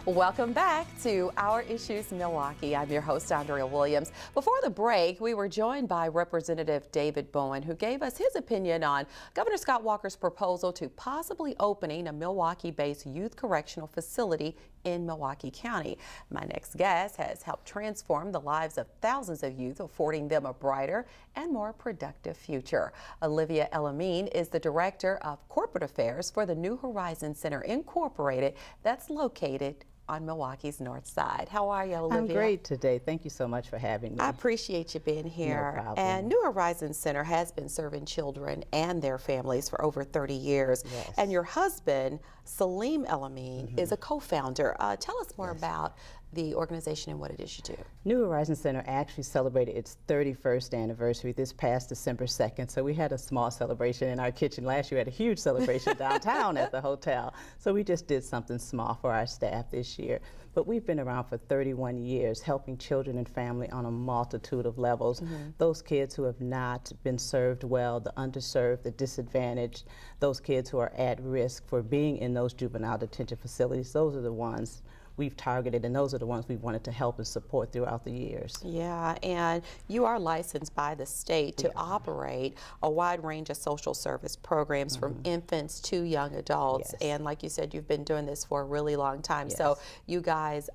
Welcome back to Our Issues Milwaukee. I'm your host, Andrea Williams. Before the break, we were joined by Representative David Bowen, who gave us his opinion on Governor Scott Walker's proposal to possibly opening a Milwaukee-based youth correctional facility in Milwaukee County. My next guest has helped transform the lives of thousands of youth, affording them a brighter and more productive future. Olivia El-Amin is the Director of Corporate Affairs for the New Horizons Center Incorporated that's located on Milwaukee's north side. How are you, Olivia? I'm great today. Thank you so much for having me. I appreciate you being here. No problem. And New Horizons Center has been serving children and their families for over 30 years. Yes. And your husband, Salim El-Amin, is a co-founder. Tell us more about the organization and what it is you do. New Horizons Center actually celebrated its 31st anniversary this past December 2nd. So we had a small celebration in our kitchen. Last year we had a huge celebration downtown at the hotel. So we just did something small for our staff this year. But we've been around for 31 years helping children and family on a multitude of levels. Those kids who have not been served well, the underserved, the disadvantaged, those kids who are at risk for being in those juvenile detention facilities, those are the ones we've targeted, and those are the ones we wanted to help and support throughout the years. Yeah, and you are licensed by the state to operate a wide range of social service programs from infants to young adults. Yes. And like you said, you've been doing this for a really long time. Yes. So you guys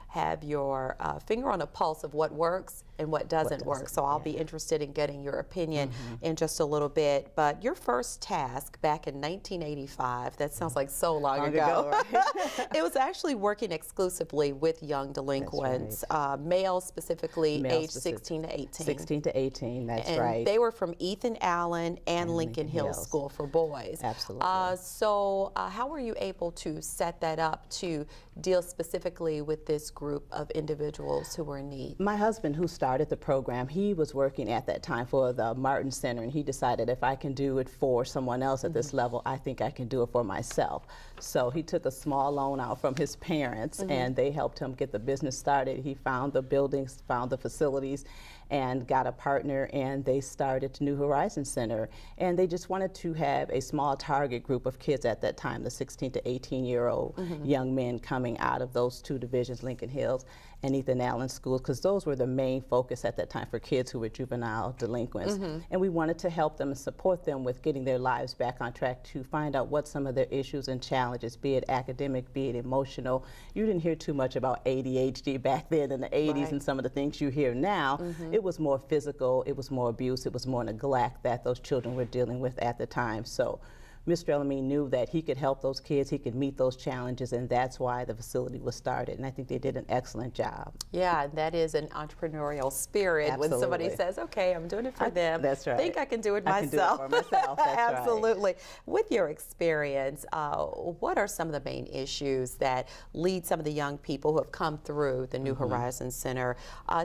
have your finger on the pulse of what works and what doesn't work. So I'll be interested in getting your opinion in just a little bit. But your first task back in 1985, that sounds like so long ago. Right? It was actually working exclusively with young delinquents, males specifically aged 16 to 18. 16 to 18, that's and right. They were from Ethan Allen and Lincoln Hills School for Boys. Absolutely. So how were you able to set that up to deal specifically with this group of individuals who were in need? My husband, who started the program, he was working at that time for the Martin Center, and he decided if I can do it for someone else at this level, I think I can do it for myself. So he took a small loan out from his parents, and they helped him get the business started. He found the buildings, found the facilities, and got a partner, and they started New Horizons Center. And they just wanted to have a small target group of kids at that time, the 16 to 18-year-old young men coming out of those two divisions, Lincoln Hills and Ethan Allen schools, because those were the main focus at that time for kids who were juvenile delinquents. And we wanted to help them and support them with getting their lives back on track, to find out what some of their issues and challenges, be it academic, be it emotional. You didn't hear too much about ADHD back then in the 80s and some of the things you hear now. It was more physical, it was more abuse, it was more neglect that those children were dealing with at the time. So Mr. El-Amin knew that he could help those kids, he could meet those challenges, and that's why the facility was started. And I think they did an excellent job. Yeah, that is an entrepreneurial spirit. Absolutely. When somebody says, okay, I'm doing it for them. That's right. I think I can do it myself. I can do it for myself, that's Absolutely. Right. With your experience, what are some of the main issues that lead some of the young people who have come through the New Horizons Center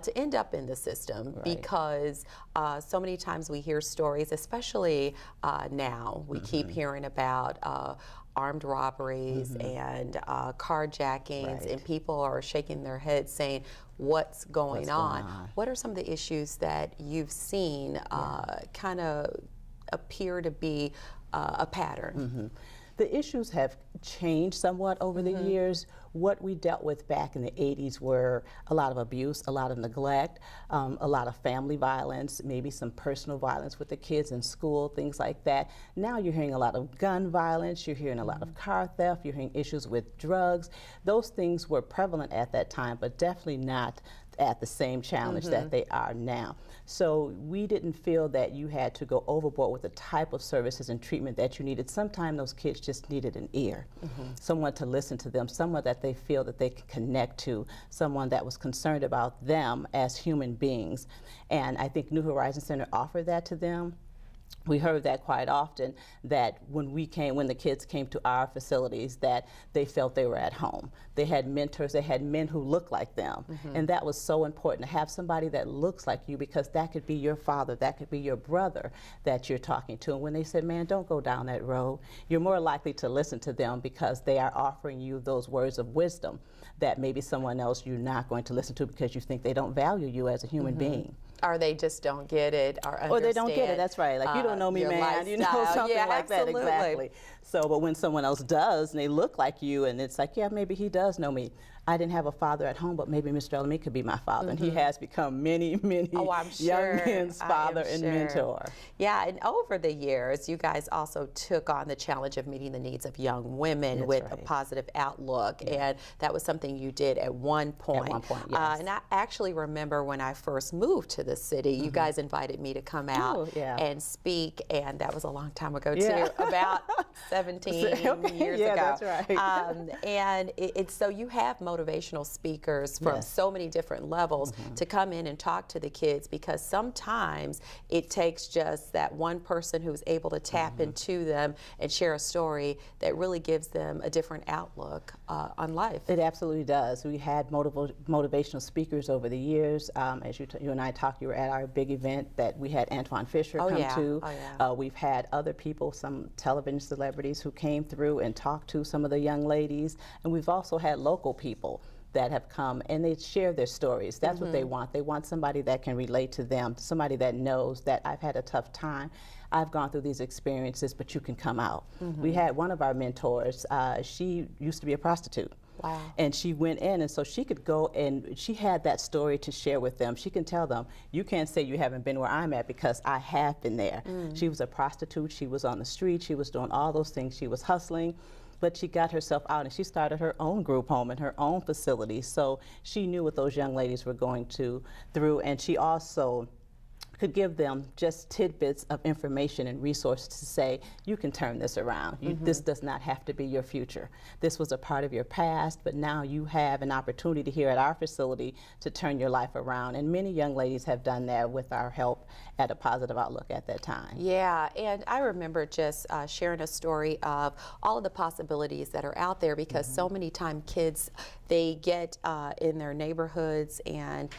to end up in the system? Right. Because so many times we hear stories, especially now, we keep hearing about armed robberies and carjackings, and people are shaking their heads saying, what's going on? What are some of the issues that you've seen kind of appear to be a pattern? The issues have changed somewhat over the years. What we dealt with back in the 80s were a lot of abuse, a lot of neglect, a lot of family violence, maybe some personal violence with the kids in school, things like that. Now you're hearing a lot of gun violence, you're hearing a lot of car theft, you're hearing issues with drugs. Those things were prevalent at that time, but definitely not at the same challenge that they are now. So we didn't feel that you had to go overboard with the type of services and treatment that you needed. Sometimes those kids just needed an ear, someone to listen to them, someone that they feel that they can connect to, someone that was concerned about them as human beings. And I think New Horizons Center offered that to them. We heard that quite often, that when the kids came to our facilities, that they felt they were at home. They had mentors, they had men who looked like them. And that was so important, to have somebody that looks like you, because that could be your father, that could be your brother that you're talking to. And when they said, man, don't go down that road, you're more likely to listen to them, because they are offering you those words of wisdom that maybe someone else you're not going to listen to, because you think they don't value you as a human being. Or they just don't get it or understand. Or they don't get it, that's right. Like, you don't know me, man, lifestyle. you know, something yeah, like absolutely. that, exactly. So, but when someone else does, and they look like you, and it's like, yeah, maybe he does know me. I didn't have a father at home, but maybe Mr. El-Amin could be my father, and he has become many, many young men's father and mentor. Yeah, and over the years, you guys also took on the challenge of meeting the needs of young women with a positive outlook, and that was something you did at one point. At one point, yes. And I actually remember when I first moved to the city, you guys invited me to come out and speak, and that was a long time ago too, about 17 years ago. That's right. And so you have motivational speakers from so many different levels to come in and talk to the kids, because sometimes it takes just that one person who's able to tap into them and share a story that really gives them a different outlook on life. It absolutely does. We had motivational speakers over the years. As you and I talked, you were at our big event that we had Antoine Fisher come to. We've had other people, some television celebrities who came through and talked to some of the young ladies, and we've also had local people that have come and they share their stories. That's what they want. They want somebody that can relate to them, somebody that knows that I've had a tough time, I've gone through these experiences, but you can come out. We had one of our mentors, she used to be a prostitute. Wow. And she went in, and so she could go and she had that story to share with them. She can tell them, you can't say you haven't been where I'm at, because I have been there. She was a prostitute, she was on the street, she was doing all those things, she was hustling, but she got herself out and she started her own group home and her own facility. So she knew what those young ladies were going through, and she also could give them just tidbits of information and resources to say, you can turn this around. This does not have to be your future. This was a part of your past, but now you have an opportunity here at our facility to turn your life around. And many young ladies have done that with our help at A Positive Outlook at that time. Yeah, and I remember just sharing a story of all of the possibilities that are out there, because so many times kids, they get in their neighborhoods and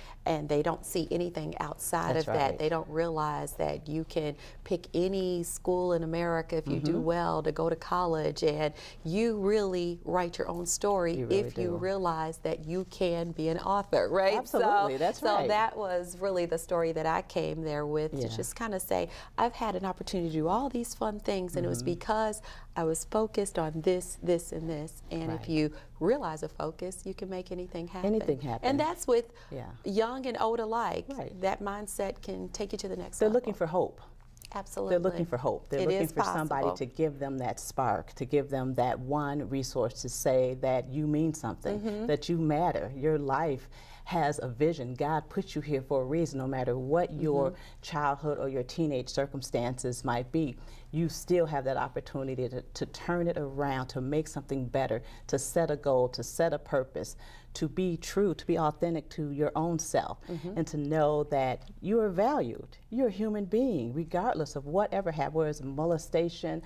they don't see anything outside of that. They don't realize that you can pick any school in America if you do well to go to college, and you really write your own story if you realize that you can be an author, right? Absolutely, that's right. So that was really the story that I came there with, to just kind of say, I've had an opportunity to do all these fun things, and it was because I was focused on this, this, and this. And if you realize a focus, you can make anything happen. Anything happen. And that's with young and old alike. That mindset can take you to the next level. They're looking for hope. Absolutely. They're looking for hope. They're looking for somebody to give them that spark, to give them that one resource to say that you mean something, that you matter. Your life has a vision. God put you here for a reason, no matter what your childhood or your teenage circumstances might be. You still have that opportunity to turn it around, to make something better, to set a goal, to set a purpose, to be true, to be authentic to your own self, and to know that you are valued. You're a human being, regardless of whatever happened, whether it's molestation,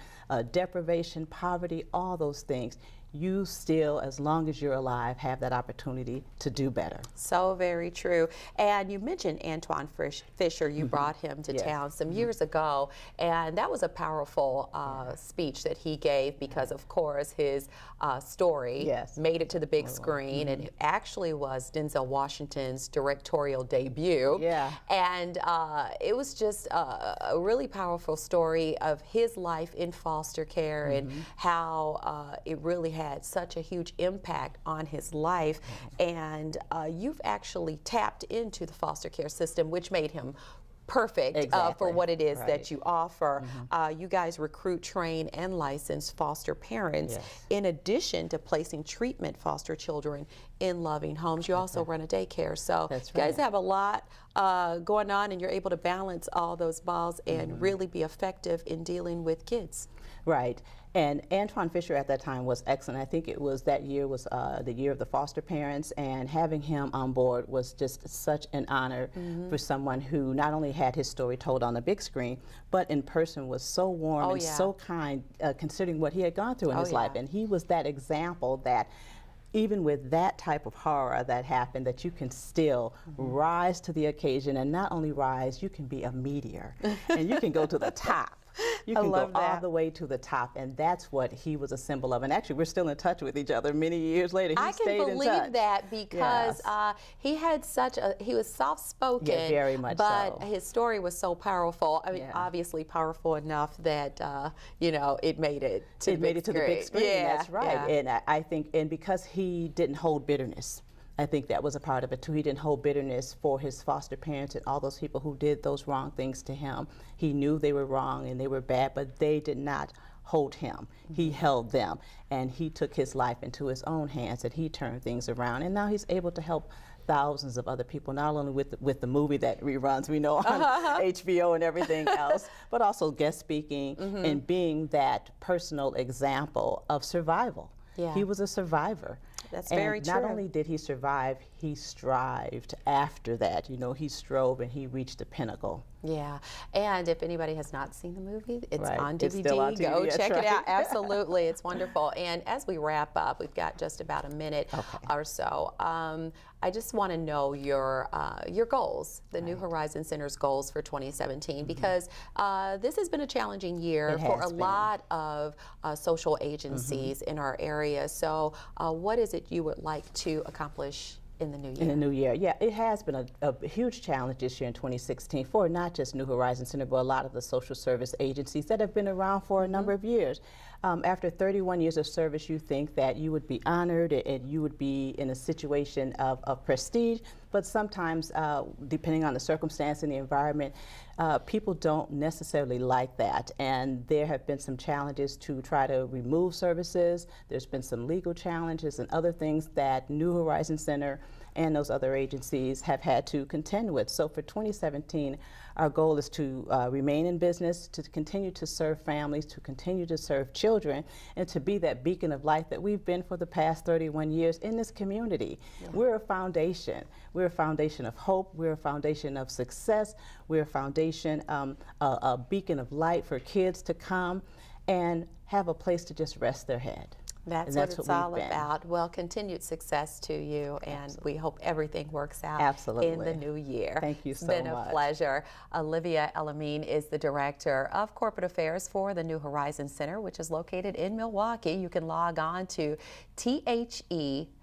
deprivation, poverty, all those things. You still, as long as you're alive, have that opportunity to do better. So very true. And you mentioned Antoine Fisher. You brought him to town some years ago, and that was a powerful speech that he gave, because of course his story made it to the big screen, and it actually was Denzel Washington's directorial debut. And it was just a really powerful story of his life in foster care, and how it really had such a huge impact on his life. And you've actually tapped into the foster care system, which made him perfect for what it is that you offer. You guys recruit, train, and license foster parents, in addition to placing treatment foster children in loving homes. You also run a daycare. So you guys have a lot going on, and you're able to balance all those balls and really be effective in dealing with kids. Right. And Antoine Fisher at that time was excellent. I think it was that year was the year of the foster parents, and having him on board was just such an honor for someone who not only had his story told on the big screen, but in person was so warm and so kind, considering what he had gone through in his life. And he was that example that even with that type of horror that happened, that you can still rise to the occasion, and not only rise, you can be a meteor, and you can go to the top. You can go all the way to the top, and that's what he was a symbol of. And actually, we're still in touch with each other many years later. I can believe that because he had he was soft-spoken, very much but so. his story was so powerful. I mean, obviously powerful enough that you know, it made it to the big screen. Yeah, that's right. And I think, and because he didn't hold bitterness, I think that was a part of it too. He didn't hold bitterness for his foster parents and all those people who did those wrong things to him. He knew they were wrong and they were bad, but they did not hold him. He held them, and he took his life into his own hands, and he turned things around, and now he's able to help thousands of other people, not only with the movie that reruns, we know, on HBO and everything else, but also guest speaking and being that personal example of survival. Yeah. He was a survivor. That's very true. Not only did he survive, he strived after that. You know, he strove and he reached the pinnacle. Yeah, and if anybody has not seen the movie, it's on DVD. It's still on TV. Go That's check right. it out. Absolutely, it's wonderful. And as we wrap up, we've got just about a minute or so. I just want to know your goals, the New Horizons Center's goals for 2017, because this has been a challenging year for a lot of social agencies in our area. So what is it you would like to accomplish in the new year? In the new year, yeah, it has been a huge challenge this year in 2016 for not just New Horizons Center, but a lot of the social service agencies that have been around for a number of years. After 31 years of service, you think that you would be honored and you would be in a situation of prestige, but sometimes, depending on the circumstance and the environment, people don't necessarily like that. And there have been some challenges to try to remove services. There's been some legal challenges and other things that New Horizons Center and those other agencies have had to contend with. So for 2017, our goal is to remain in business, to continue to serve families, to continue to serve children, and to be that beacon of light that we've been for the past 31 years in this community. Yeah. We're a foundation. We're a foundation of hope. We're a foundation of success. We're a foundation, a beacon of light for kids to come and have a place to just rest their head. That's what it's all about. Well, continued success to you, and we hope everything works out in the new year. Thank you so much. It's been a pleasure. Olivia El-Amin is the Director of Corporate Affairs for the New Horizons Center, which is located in Milwaukee. You can log on to THENHC.org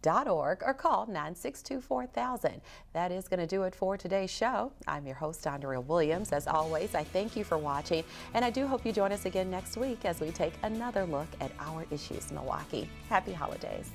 or call 962-4000. That is going to do it for today's show. I'm your host, Andrea Williams. As always, I thank you for watching, and I do hope you join us again next week as we take another look at our issues, Milwaukee. Happy holidays.